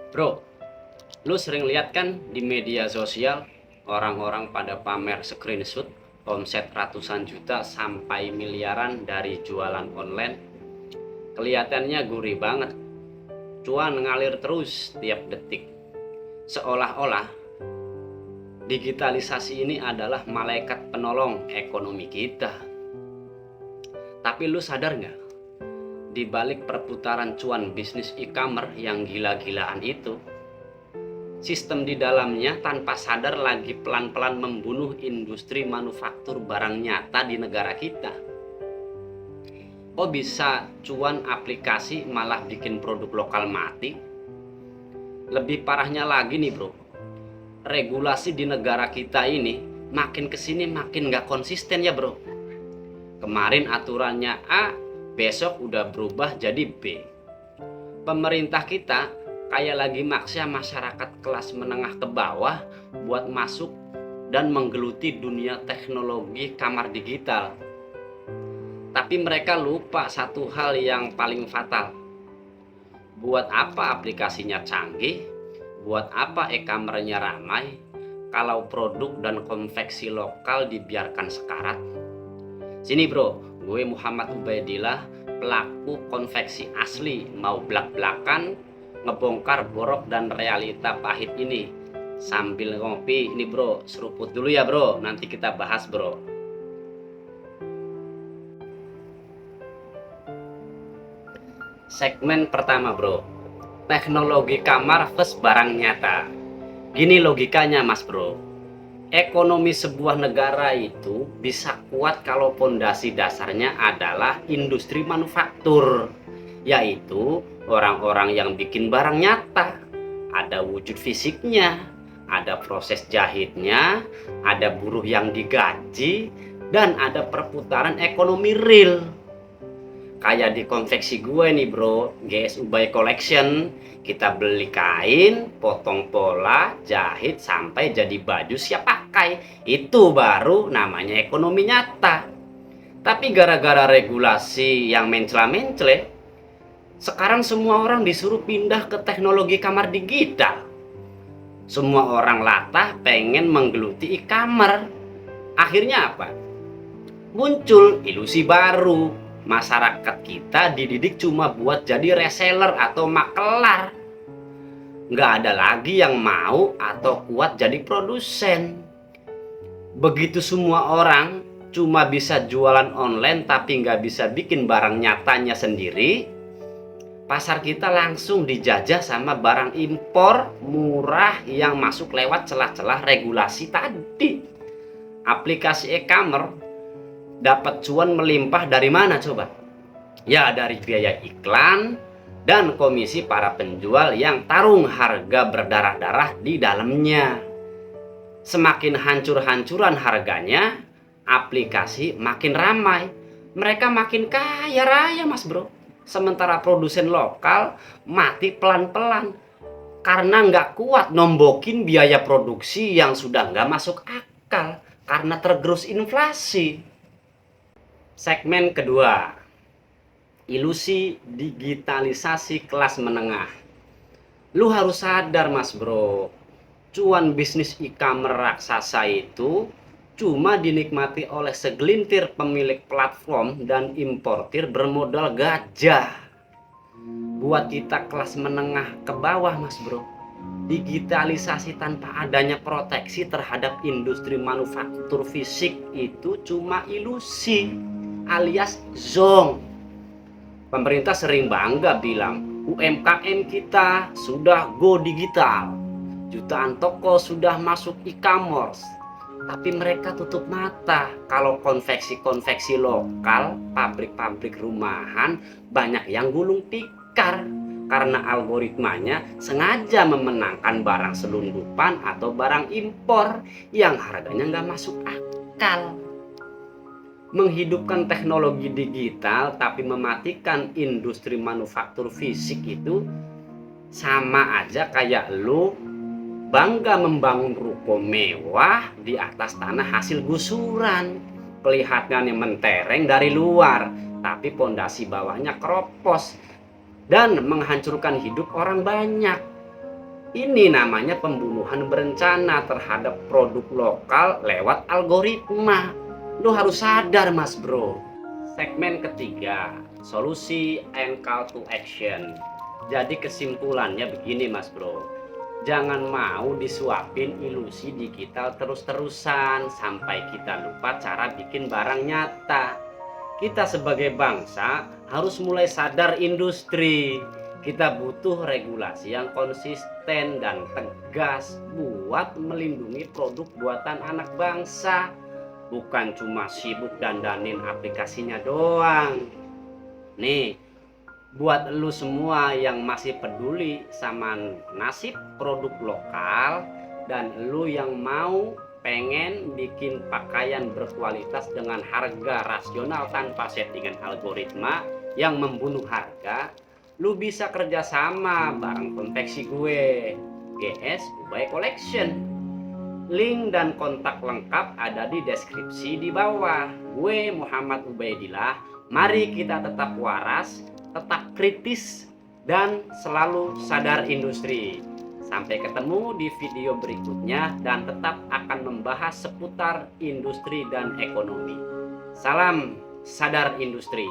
Bro, lu sering lihat kan di media sosial orang-orang pada pamer screenshot omset ratusan juta sampai miliaran dari jualan online. Kelihatannya gurih banget, cuan ngalir terus tiap detik. Seolah-olah digitalisasi ini adalah malaikat penolong ekonomi kita. Tapi lu sadar nggak? Di balik perputaran cuan bisnis e-commerce yang gila-gilaan itu, sistem di dalamnya tanpa sadar lagi pelan-pelan membunuh industri manufaktur barang nyata di negara kita. Kok bisa cuan aplikasi malah bikin produk lokal mati? Lebih parahnya lagi nih bro, regulasi di negara kita ini makin kesini makin gak konsisten ya bro. Kemarin aturannya A, besok udah berubah jadi B. Pemerintah kita kayak lagi maksa masyarakat kelas menengah ke bawah buat masuk dan menggeluti dunia teknologi kamar digital. Tapi mereka lupa satu hal yang paling fatal. Buat apa aplikasinya canggih? Buat apa e-kamarnya ramai? Kalau produk dan konveksi lokal dibiarkan sekarat? Sini bro, gue Muhammad Ubaidillah, pelaku konveksi asli, mau belak-belakan ngebongkar borok dan realita pahit ini. Sambil ngopi ini bro, seruput dulu ya bro, nanti kita bahas bro. Segmen pertama bro, teknologi kamar versus barang nyata. Gini logikanya mas bro, ekonomi sebuah negara itu bisa kuat kalau pondasi dasarnya adalah industri manufaktur, yaitu orang-orang yang bikin barang nyata. Ada wujud fisiknya, ada proses jahitnya, ada buruh yang digaji, dan ada perputaran ekonomi real. Kayak di konveksi gue nih bro, GS Ubay Collection, kita beli kain, potong pola, jahit sampai jadi baju siap pakai. Itu baru namanya ekonomi nyata. Tapi gara-gara regulasi yang mencela-mencele, sekarang semua orang disuruh pindah ke teknologi kamar digital. Semua orang latah pengen menggeluti e-commerce. Akhirnya apa? Muncul ilusi baru. Masyarakat kita dididik cuma buat jadi reseller atau makelar. Nggak ada lagi yang mau atau kuat jadi produsen. Begitu semua orang cuma bisa jualan online tapi nggak bisa bikin barang nyatanya sendiri, pasar kita langsung dijajah sama barang impor murah yang masuk lewat celah-celah regulasi tadi. Aplikasi e-commerce dapat cuan melimpah dari mana coba? Ya dari biaya iklan dan komisi para penjual yang tarung harga berdarah-darah di dalamnya. Semakin hancur-hancuran harganya, aplikasi makin ramai. Mereka makin kaya raya mas bro. Sementara produsen lokal mati pelan-pelan karena nggak kuat nombokin biaya produksi yang sudah nggak masuk akal karena tergerus inflasi. Segmen kedua, ilusi digitalisasi kelas menengah. Lu harus sadar mas bro, cuan bisnis e-commerce raksasa itu cuma dinikmati oleh segelintir pemilik platform dan importir bermodal gajah. Buat kita kelas menengah ke bawah mas bro, digitalisasi tanpa adanya proteksi terhadap industri manufaktur fisik itu cuma ilusi alias zong. Pemerintah sering bangga bilang UMKM kita sudah go digital, jutaan toko sudah masuk e-commerce. Tapi mereka tutup mata kalau konveksi-konveksi lokal, pabrik-pabrik rumahan banyak yang gulung tikar karena algoritmanya sengaja memenangkan barang selundupan atau barang impor yang harganya nggak masuk akal. Menghidupkan teknologi digital tapi mematikan industri manufaktur fisik itu sama aja kayak lu bangga membangun ruko mewah di atas tanah hasil gusuran. Kelihatannya mentereng dari luar, tapi pondasi bawahnya keropos dan menghancurkan hidup orang banyak. Ini namanya pembunuhan berencana terhadap produk lokal lewat algoritma. Lu harus sadar, Mas Bro. Segmen ketiga, solusi and call to action. Jadi kesimpulannya begini, Mas Bro. Jangan mau disuapin ilusi digital terus-terusan sampai kita lupa cara bikin barang nyata. Kita sebagai bangsa harus mulai sadar industri. Kita butuh regulasi yang konsisten dan tegas buat melindungi produk buatan anak bangsa. Bukan cuma sibuk dandanin aplikasinya doang. Nih, buat lu semua yang masih peduli sama nasib produk lokal dan lu yang mau pengen bikin pakaian berkualitas dengan harga rasional tanpa settingan algoritma yang membunuh harga, lu bisa kerjasama bareng konveksi gue, GS Ubay Collection. Link dan kontak lengkap ada di deskripsi di bawah. Gue Muhammad Ubaidillah. Mari kita tetap waras, tetap kritis, dan selalu sadar industri. Sampai ketemu di video berikutnya dan tetap akan membahas seputar industri dan ekonomi. Salam sadar industri.